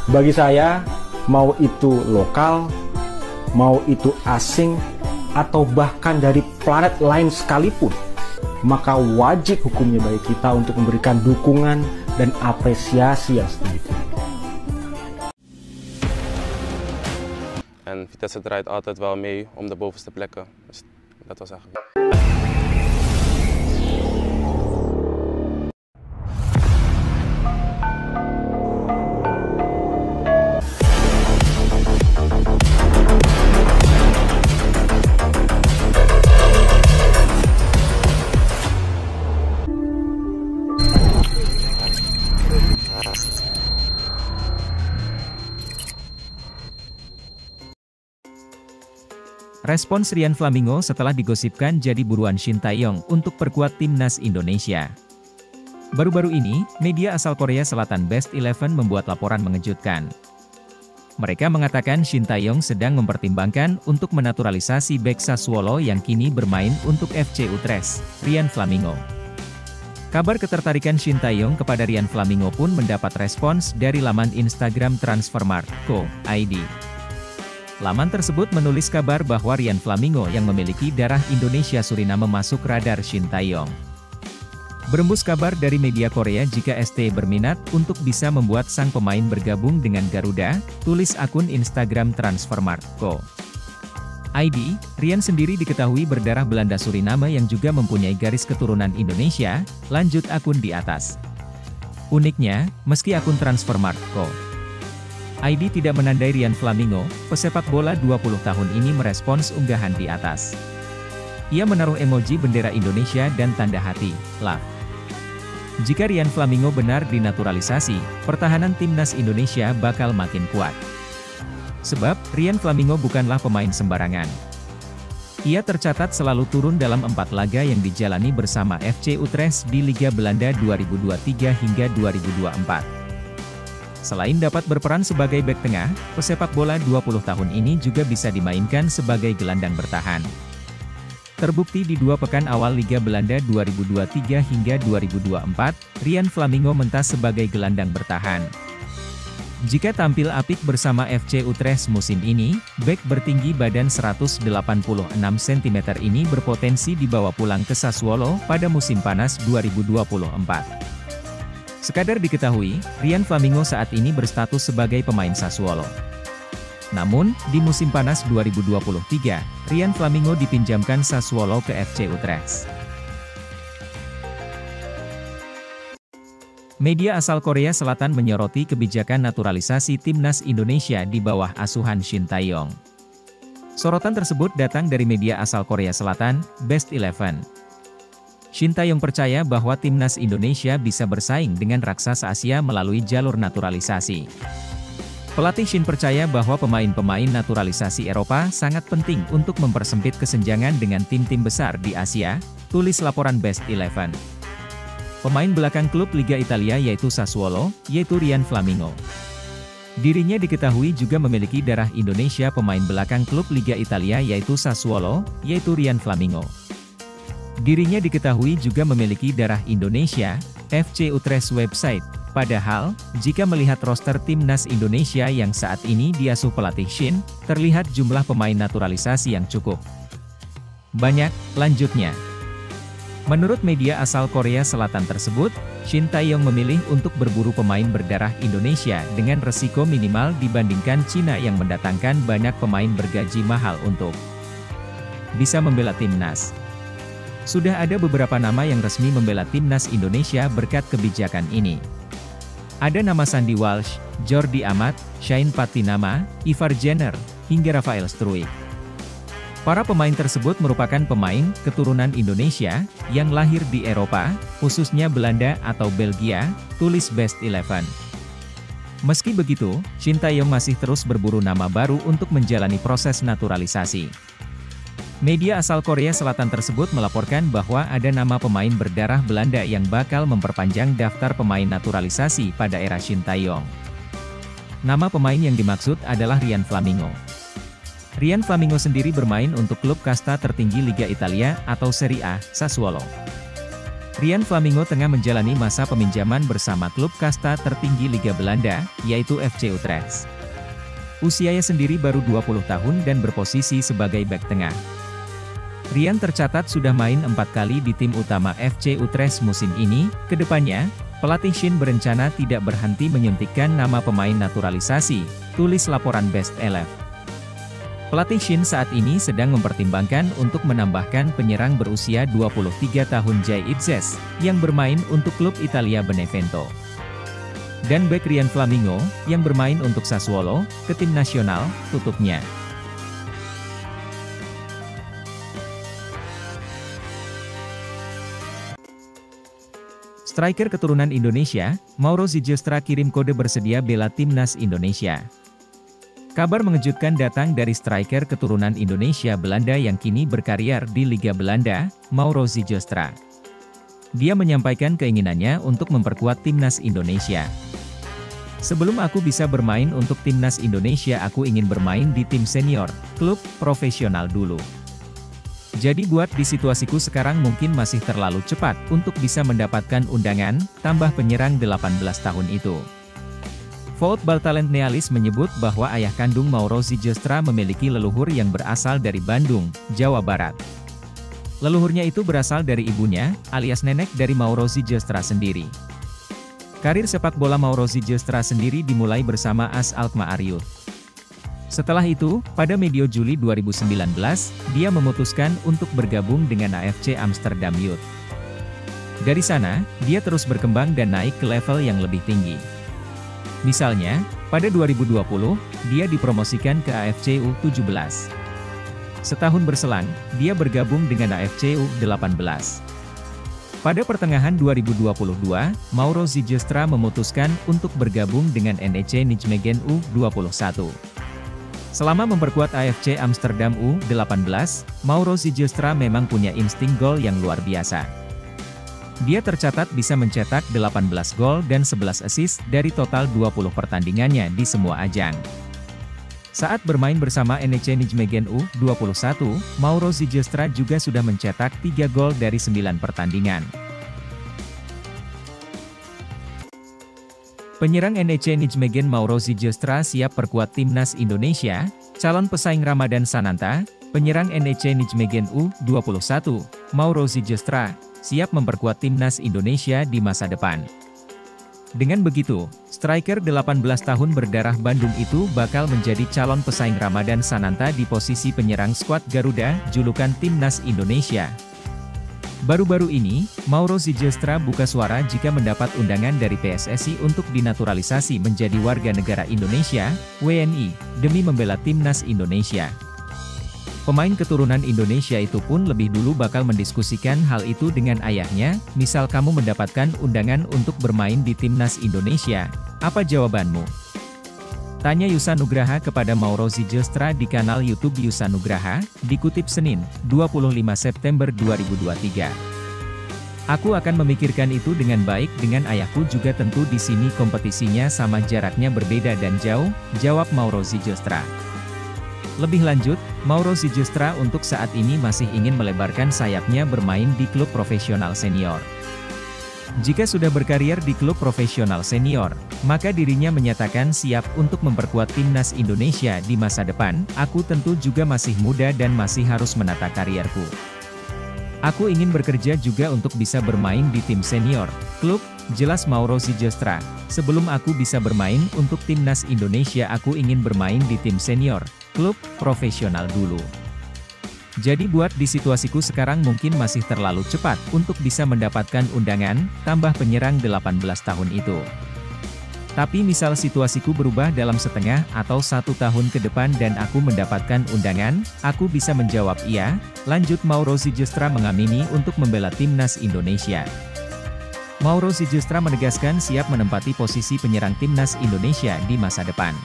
Bagi saya, mau itu lokal, mau itu asing, atau bahkan dari planet lain sekalipun, maka wajib hukumnya bagi kita untuk memberikan dukungan dan apresiasi yang setinggi. En Vitesse draait altijd wel mee om de bovenste plekken. Dus dat was eigenlijk. Respons Rian Flamingo setelah digosipkan jadi buruan Shin Tae-yong untuk perkuat timnas Indonesia. Baru-baru ini, media asal Korea Selatan Best Eleven membuat laporan mengejutkan. Mereka mengatakan Shin Tae-yong sedang mempertimbangkan untuk menaturalisasi bek Sassuolo yang kini bermain untuk FC Utrecht, Rian Flamingo. Kabar ketertarikan Shin Tae-yong kepada Rian Flamingo pun mendapat respons dari laman Instagram Transfermarkt.co.id. Laman tersebut menulis kabar bahwa Rian Flamingo yang memiliki darah Indonesia Suriname masuk radar Shin Tae-yong. Berembus kabar dari media Korea jika ST berminat untuk bisa membuat sang pemain bergabung dengan Garuda, tulis akun Instagram Transfermarkt.co.id. Rian sendiri diketahui berdarah Belanda Suriname yang juga mempunyai garis keturunan Indonesia, lanjut akun di atas. Uniknya, meski akun Transfermarkt.co.id tidak menandai Rian Flamingo, pesepak bola 20 tahun ini merespons unggahan di atas. Ia menaruh emoji bendera Indonesia dan tanda hati, love. Jika Rian Flamingo benar dinaturalisasi, pertahanan timnas Indonesia bakal makin kuat. Sebab, Rian Flamingo bukanlah pemain sembarangan. Ia tercatat selalu turun dalam 4 laga yang dijalani bersama FC Utrecht di Liga Belanda 2023 hingga 2024. Selain dapat berperan sebagai bek tengah, pesepak bola 20 tahun ini juga bisa dimainkan sebagai gelandang bertahan. Terbukti di 2 pekan awal Liga Belanda 2023 hingga 2024, Rian Flamingo mentas sebagai gelandang bertahan. Jika tampil apik bersama FC Utrecht musim ini, bek bertinggi badan 186 cm ini berpotensi dibawa pulang ke Sassuolo pada musim panas 2024. Sekadar diketahui, Rian Flamingo saat ini berstatus sebagai pemain Sassuolo. Namun, di musim panas 2023, Rian Flamingo dipinjamkan Sassuolo ke FC Utrecht. Media asal Korea Selatan menyoroti kebijakan naturalisasi timnas Indonesia di bawah asuhan Shin Tae-yong. Sorotan tersebut datang dari media asal Korea Selatan, Best Eleven. Shin Tae-yong percaya bahwa timnas Indonesia bisa bersaing dengan raksasa Asia melalui jalur naturalisasi. Pelatih Shin percaya bahwa pemain-pemain naturalisasi Eropa sangat penting untuk mempersempit kesenjangan dengan tim-tim besar di Asia, tulis laporan Best Eleven. Pemain belakang klub Liga Italia yaitu Sassuolo, yaitu Rian Flamingo. Dirinya diketahui juga memiliki darah Indonesia. Pemain belakang klub Liga Italia yaitu Sassuolo, yaitu Rian Flamingo. Dirinya diketahui juga memiliki darah Indonesia, FC Utrecht website. Padahal, jika melihat roster timnas Indonesia yang saat ini diasuh pelatih Shin, terlihat jumlah pemain naturalisasi yang cukup banyak. Lanjutnya, menurut media asal Korea Selatan tersebut, Shin Tae-yong memilih untuk berburu pemain berdarah Indonesia dengan resiko minimal dibandingkan Cina yang mendatangkan banyak pemain bergaji mahal untuk bisa membela timnas. Sudah ada beberapa nama yang resmi membela timnas Indonesia berkat kebijakan ini. Ada nama Sandy Walsh, Jordi Amat, Shane Patinama, Ivar Jenner, hingga Rafael Struijk. Para pemain tersebut merupakan pemain keturunan Indonesia yang lahir di Eropa, khususnya Belanda atau Belgia, tulis Best Eleven. Meski begitu, Shin Tae-yong masih terus berburu nama baru untuk menjalani proses naturalisasi. Media asal Korea Selatan tersebut melaporkan bahwa ada nama pemain berdarah Belanda yang bakal memperpanjang daftar pemain naturalisasi pada era Shin Tae-yong. Nama pemain yang dimaksud adalah Rian Flamingo. Rian Flamingo sendiri bermain untuk klub kasta tertinggi Liga Italia atau Serie A, Sassuolo. Rian Flamingo tengah menjalani masa peminjaman bersama klub kasta tertinggi Liga Belanda, yaitu FC Utrecht. Usianya sendiri baru 20 tahun dan berposisi sebagai bek tengah. Rian tercatat sudah main 4 kali di tim utama FC Utrecht musim ini. Kedepannya, pelatih Shin berencana tidak berhenti menyuntikkan nama pemain naturalisasi, tulis laporan Best 11. Pelatih Shin saat ini sedang mempertimbangkan untuk menambahkan penyerang berusia 23 tahun Jay Itzes, yang bermain untuk klub Italia Benevento. Dan bek Rian Flamingo, yang bermain untuk Sassuolo, ke tim nasional, tutupnya. Striker keturunan Indonesia, Mauro Zylstra kirim kode bersedia bela timnas Indonesia. Kabar mengejutkan datang dari striker keturunan Indonesia Belanda yang kini berkarier di Liga Belanda, Mauro Zylstra. Dia menyampaikan keinginannya untuk memperkuat timnas Indonesia. Sebelum aku bisa bermain untuk timnas Indonesia, aku ingin bermain di tim senior, klub profesional dulu. Jadi buat di situasiku sekarang mungkin masih terlalu cepat untuk bisa mendapatkan undangan, tambah penyerang 18 tahun itu. Football Talent Nealis menyebut bahwa ayah kandung Mauro Zylstra memiliki leluhur yang berasal dari Bandung, Jawa Barat. Leluhurnya itu berasal dari ibunya, alias nenek dari Mauro Zylstra sendiri. Karir sepak bola Mauro Zylstra sendiri dimulai bersama AS Alkmaar Youth. Setelah itu, pada medio Juli 2019, dia memutuskan untuk bergabung dengan AFC Amsterdam Youth. Dari sana, dia terus berkembang dan naik ke level yang lebih tinggi. Misalnya, pada 2020, dia dipromosikan ke AFC U17. Setahun berselang, dia bergabung dengan AFC U18. Pada pertengahan 2022, Mauro Zylstra memutuskan untuk bergabung dengan NEC Nijmegen U21. Selama memperkuat AFC Amsterdam U18, Mauro Zylstra memang punya insting gol yang luar biasa. Dia tercatat bisa mencetak 18 gol dan 11 assist dari total 20 pertandingannya di semua ajang. Saat bermain bersama NEC Nijmegen U21, Mauro Zylstra juga sudah mencetak 3 gol dari 9 pertandingan. Penyerang NEC Nijmegen Mauro Zylstra siap perkuat timnas Indonesia. Calon pesaing Ramadan Sananta, penyerang NEC Nijmegen U21, Mauro Zylstra, siap memperkuat timnas Indonesia di masa depan. Dengan begitu, striker 18 tahun berdarah Bandung itu bakal menjadi calon pesaing Ramadan Sananta di posisi penyerang skuad Garuda, julukan timnas Indonesia. Baru-baru ini, Mauro Zylstra buka suara jika mendapat undangan dari PSSI untuk dinaturalisasi menjadi warga negara Indonesia, WNI, demi membela timnas Indonesia. Pemain keturunan Indonesia itu pun lebih dulu bakal mendiskusikan hal itu dengan ayahnya. Misal kamu mendapatkan undangan untuk bermain di timnas Indonesia, apa jawabanmu? Tanya Yusa Nugraha kepada Mauro Zylstra di kanal YouTube Yusa Nugraha, dikutip Senin, 25 September 2023. Aku akan memikirkan itu dengan baik dengan ayahku juga tentu di sini kompetisinya sama jaraknya berbeda dan jauh, jawab Mauro Zylstra. Lebih lanjut, Mauro Zylstra untuk saat ini masih ingin melebarkan sayapnya bermain di klub profesional senior. Jika sudah berkarier di klub profesional senior, maka dirinya menyatakan siap untuk memperkuat timnas Indonesia di masa depan. Aku tentu juga masih muda dan masih harus menata karierku. Aku ingin bekerja juga untuk bisa bermain di tim senior, klub, jelas Mauro Zylstra. Sebelum aku bisa bermain untuk timnas Indonesia, aku ingin bermain di tim senior, klub profesional dulu. Jadi buat di situasiku sekarang mungkin masih terlalu cepat untuk bisa mendapatkan undangan, tambah penyerang 18 tahun itu. Tapi misal situasiku berubah dalam setengah atau 1 tahun ke depan dan aku mendapatkan undangan, aku bisa menjawab iya, lanjut Mauro Zylstra mengamini untuk membela timnas Indonesia. Mauro Zylstra menegaskan siap menempati posisi penyerang timnas Indonesia di masa depan.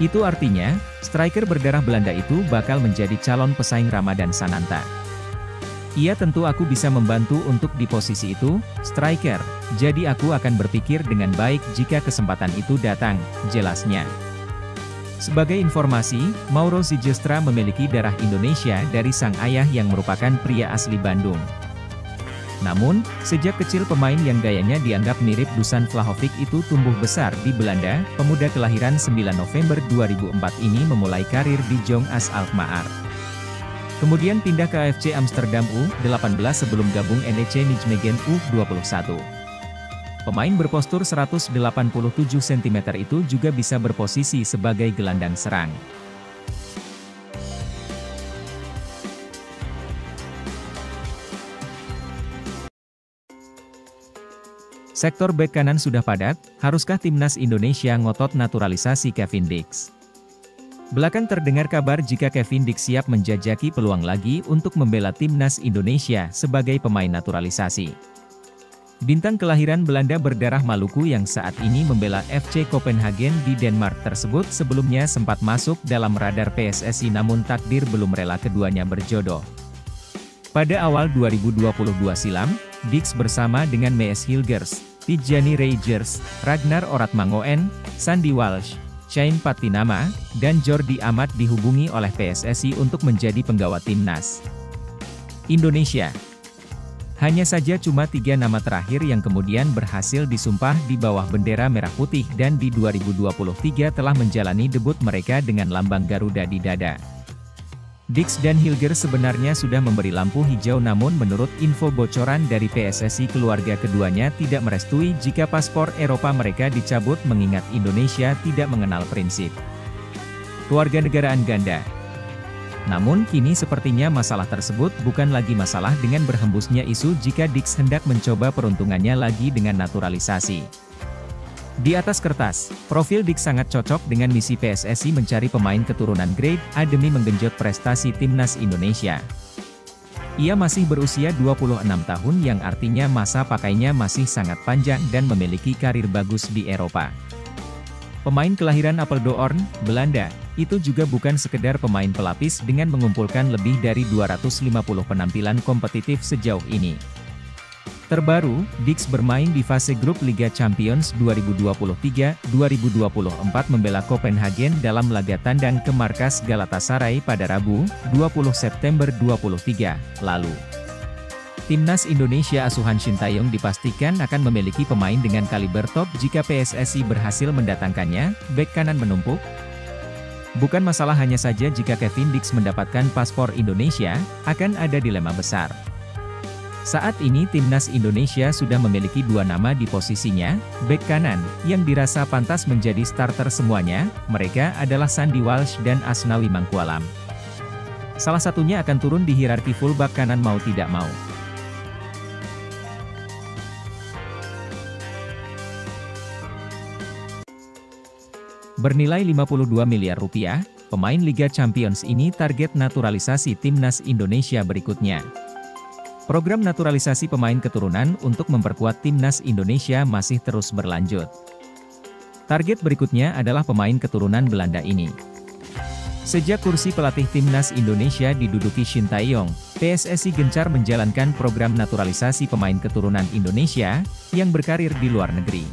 Itu artinya, striker berdarah Belanda itu bakal menjadi calon pesaing Ramadan Sananta. Ia tentu aku bisa membantu untuk di posisi itu, striker, jadi aku akan berpikir dengan baik jika kesempatan itu datang, jelasnya. Sebagai informasi, Mauro Zylstra memiliki darah Indonesia dari sang ayah yang merupakan pria asli Bandung. Namun, sejak kecil pemain yang gayanya dianggap mirip Dusan Vlahovic itu tumbuh besar di Belanda, pemuda kelahiran 9 November 2004 ini memulai karir di Jong AS Alkmaar. Kemudian pindah ke AFC Amsterdam U18 sebelum gabung NEC Nijmegen U21. Pemain berpostur 187 cm itu juga bisa berposisi sebagai gelandang serang. Sektor bek kanan sudah padat, haruskah timnas Indonesia ngotot naturalisasi Kevin Dix? Belakang terdengar kabar jika Kevin Dix siap menjajaki peluang lagi untuk membela timnas Indonesia sebagai pemain naturalisasi. Bintang kelahiran Belanda berdarah Maluku yang saat ini membela FC Copenhagen di Denmark tersebut sebelumnya sempat masuk dalam radar PSSI namun takdir belum rela keduanya berjodoh. Pada awal 2022 silam, Dix bersama dengan Mees Hilgers, Tijjani Reijers, Ragnar Oratmangoen, Sandy Walsh, Shane Patinama, dan Jordi Amat dihubungi oleh PSSI untuk menjadi penggawa timnas Indonesia. Hanya saja cuma 3 nama terakhir yang kemudian berhasil disumpah di bawah bendera merah putih dan di 2023 telah menjalani debut mereka dengan lambang Garuda di dada. Dix dan Hilgers sebenarnya sudah memberi lampu hijau namun menurut info bocoran dari PSSI keluarga keduanya tidak merestui jika paspor Eropa mereka dicabut mengingat Indonesia tidak mengenal prinsip kewarganegaraan ganda. Namun kini sepertinya masalah tersebut bukan lagi masalah dengan berhembusnya isu jika Dix hendak mencoba peruntungannya lagi dengan naturalisasi. Di atas kertas, profil Dix sangat cocok dengan misi PSSI mencari pemain keturunan Grade A demi menggenjot prestasi timnas Indonesia. Ia masih berusia 26 tahun yang artinya masa pakainya masih sangat panjang dan memiliki karir bagus di Eropa. Pemain kelahiran Apeldoorn, Belanda, itu juga bukan sekedar pemain pelapis dengan mengumpulkan lebih dari 250 penampilan kompetitif sejauh ini. Terbaru, Dix bermain di fase grup Liga Champions 2023-2024 membela Copenhagen dalam laga tandang ke markas Galatasaray pada Rabu, 20 September 2023, lalu. Timnas Indonesia asuhan Sintayong dipastikan akan memiliki pemain dengan kaliber top jika PSSI berhasil mendatangkannya, bek kanan menumpuk. Bukan masalah hanya saja jika Kevin Dix mendapatkan paspor Indonesia, akan ada dilema besar. Saat ini timnas Indonesia sudah memiliki 2 nama di posisinya, bek kanan, yang dirasa pantas menjadi starter semuanya, mereka adalah Sandy Walsh dan Asnawi Mangkualam. Salah satunya akan turun di hierarki fullback kanan mau tidak mau. Bernilai 52 miliar rupiah, pemain Liga Champions ini target naturalisasi timnas Indonesia berikutnya. Program naturalisasi pemain keturunan untuk memperkuat timnas Indonesia masih terus berlanjut. Target berikutnya adalah pemain keturunan Belanda ini. Sejak kursi pelatih timnas Indonesia diduduki Sintayong, PSSI gencar menjalankan program naturalisasi pemain keturunan Indonesia yang berkarir di luar negeri.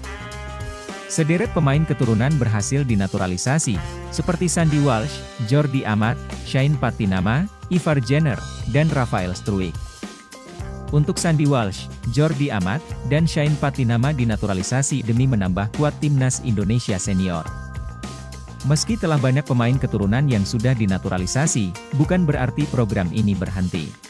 Sederet pemain keturunan berhasil dinaturalisasi, seperti Sandy Walsh, Jordi Amat, Shane Patinama, Ivar Jenner, dan Rafael Struijk. Untuk Sandy Walsh, Jordi Amat, dan Shane Patinama dinaturalisasi demi menambah kuat timnas Indonesia senior. Meski telah banyak pemain keturunan yang sudah dinaturalisasi, bukan berarti program ini berhenti.